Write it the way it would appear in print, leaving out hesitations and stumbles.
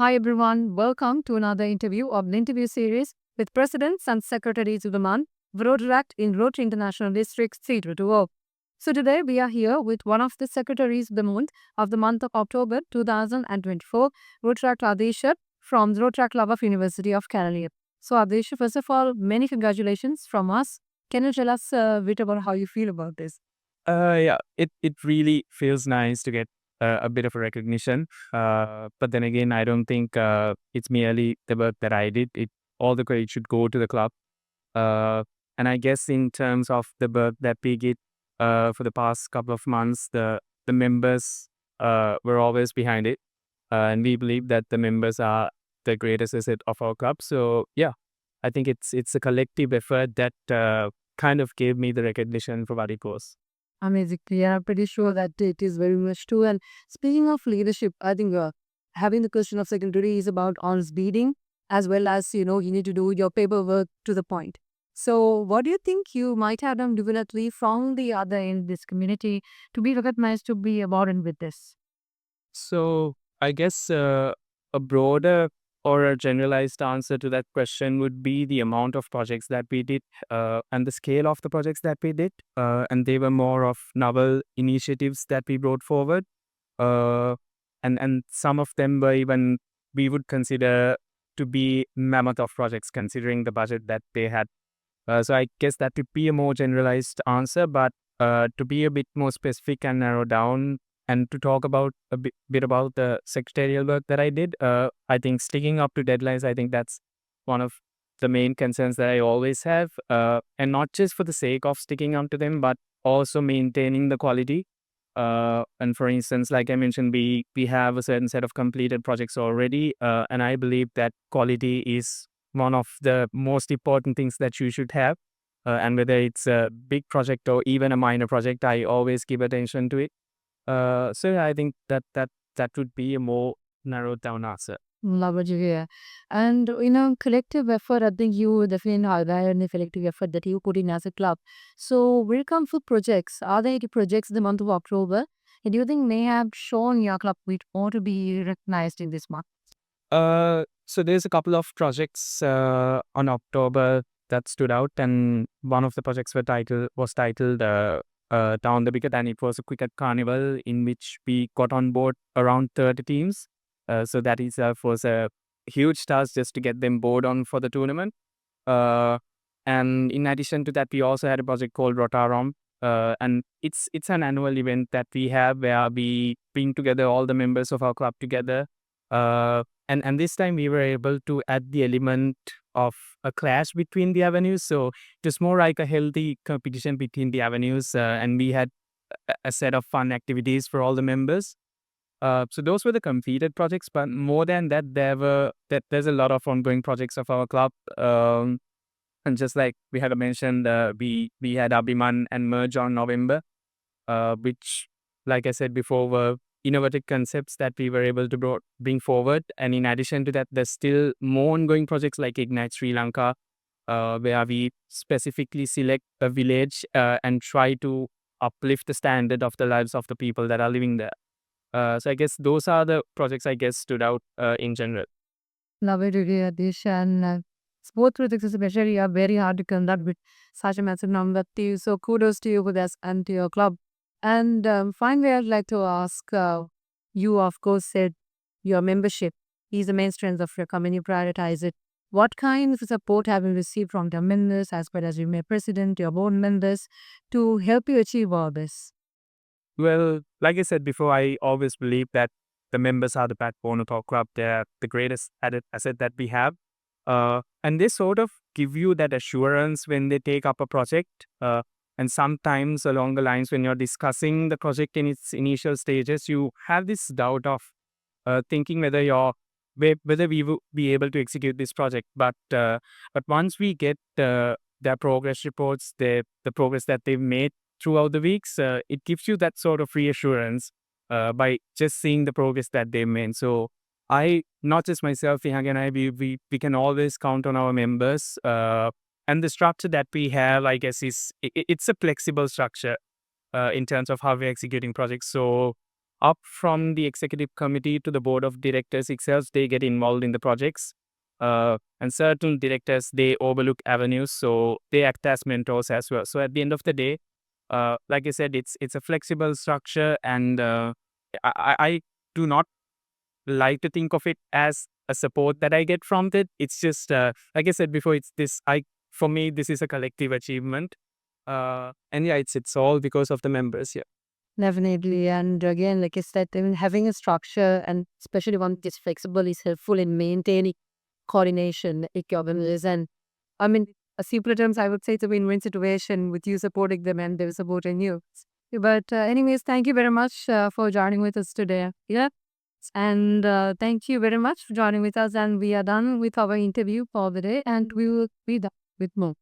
Hi everyone, welcome to another interview of the interview series with Presidents and Secretaries of the Month Rotaract in Rotary International District, Rtr. So today we are here with one of the Secretaries of the month of October 2024, Rotaract Adeesha from the Rotaract Club of University of Kerala. So Adeesha, first of all, many congratulations from us. Can you tell us a bit about how you feel about this? It really feels nice to get a bit of a recognition. But then again, I don't think it's merely the work that I did. All the credit should go to the club. And I guess in terms of the work that we did for the past couple of months, the members were always behind it. And we believe that the members are the greatest asset of our club. So yeah, I think it's a collective effort that kind of gave me the recognition for what it was. Amazing. Yeah, I'm pretty sure that it is very much true. And speaking of leadership, I think having the question of secretary is about honest leading, as well as, you need to do your paperwork to the point. So what do you think you might have done differently from the other in this community to be recognized to be important with this? So I guess a broader or a generalized answer to that question would be the amount of projects that we did and the scale of the projects that we did. And they were more of novel initiatives that we brought forward. Uh, and some of them were even we would consider to be mammoth of projects considering the budget that they had. So I guess that would be a more generalized answer, but to be a bit more specific and narrow down and to talk about a bit about the secretarial work that I did, I think sticking up to deadlines, I think that's one of the main concerns that I always have, and not just for the sake of sticking up to them, but also maintaining the quality. And for instance, like I mentioned, we have a certain set of completed projects already, and I believe that quality is one of the most important things that you should have. And whether it's a big project or even a minor project, I always give attention to it. So yeah, I think that would be a more narrowed down answer. Love what you hear. And, collective effort, I think you definitely highlight the collective effort that you put in as a club. So, when it comes to projects, are there any projects in the month of October that you think may have shown your club with more to be recognized in this month? So there's a couple of projects on October that stood out, and one of the projects was titled Down the Wicket, and it was a cricket carnival in which we got on board around 30 teams. So that itself was a huge task just to get them board on for the tournament. Uh, and in addition to that, we also had a project called Rotaract, and it's an annual event that we have where we bring together all the members of our club together. And this time we were able to add the element of a clash between the avenues. So it was more like a healthy competition between the avenues, and we had a set of fun activities for all the members. So those were the completed projects, but more than that, there's a lot of ongoing projects of our club. And just like we had mentioned, we had Abhiman and Merge on November, which, like I said before, were innovative concepts that we were able to bring forward. And in addition to that, there's still more ongoing projects like Ignite Sri Lanka, where we specifically select a village and try to uplift the standard of the lives of the people that are living there. So I guess those are the projects I guess stood out in general. Love it, really, Adish. And sports projects, especially, are very hard to conduct with such a massive number of you. So kudos to you for this and to your club. And finally, I'd like to ask you, of course, said your membership is the main strength of your company. You prioritize it. What kind of support have you received from the members, as well as your president, your board members, to help you achieve all this? Well, like I said before, I always believe that the members are the backbone of our club. They're the greatest added asset that we have. And they sort of give you that assurance when they take up a project. And sometimes along the lines when you're discussing the project in its initial stages, you have this doubt of thinking whether we will be able to execute this project. But once we get their progress reports, the progress that they've made throughout the weeks, it gives you that sort of reassurance by just seeing the progress that they made. So not just myself, Vihang and I, we can always count on our members. And the structure that we have, I guess, it's a flexible structure in terms of how we're executing projects. So up from the executive committee to the board of directors itself, they get involved in the projects. And certain directors, they overlook avenues, so they act as mentors as well. So at the end of the day, like I said, it's a flexible structure, and I do not like to think of it as a support that I get from it. It's just like I said before, it's this. For me, this is a collective achievement, and yeah, it's all because of the members. Yeah. Definitely. And again, like I said, even having a structure and especially one that is flexible is helpful in maintaining coordination, economies. And I mean, a simpler terms, I would say it's a win-win situation with you supporting them and they're supporting you. But anyways, thank you very much for joining with us today. Yeah. And thank you very much for joining with us. And we are done with our interview for the day and we will be done with more.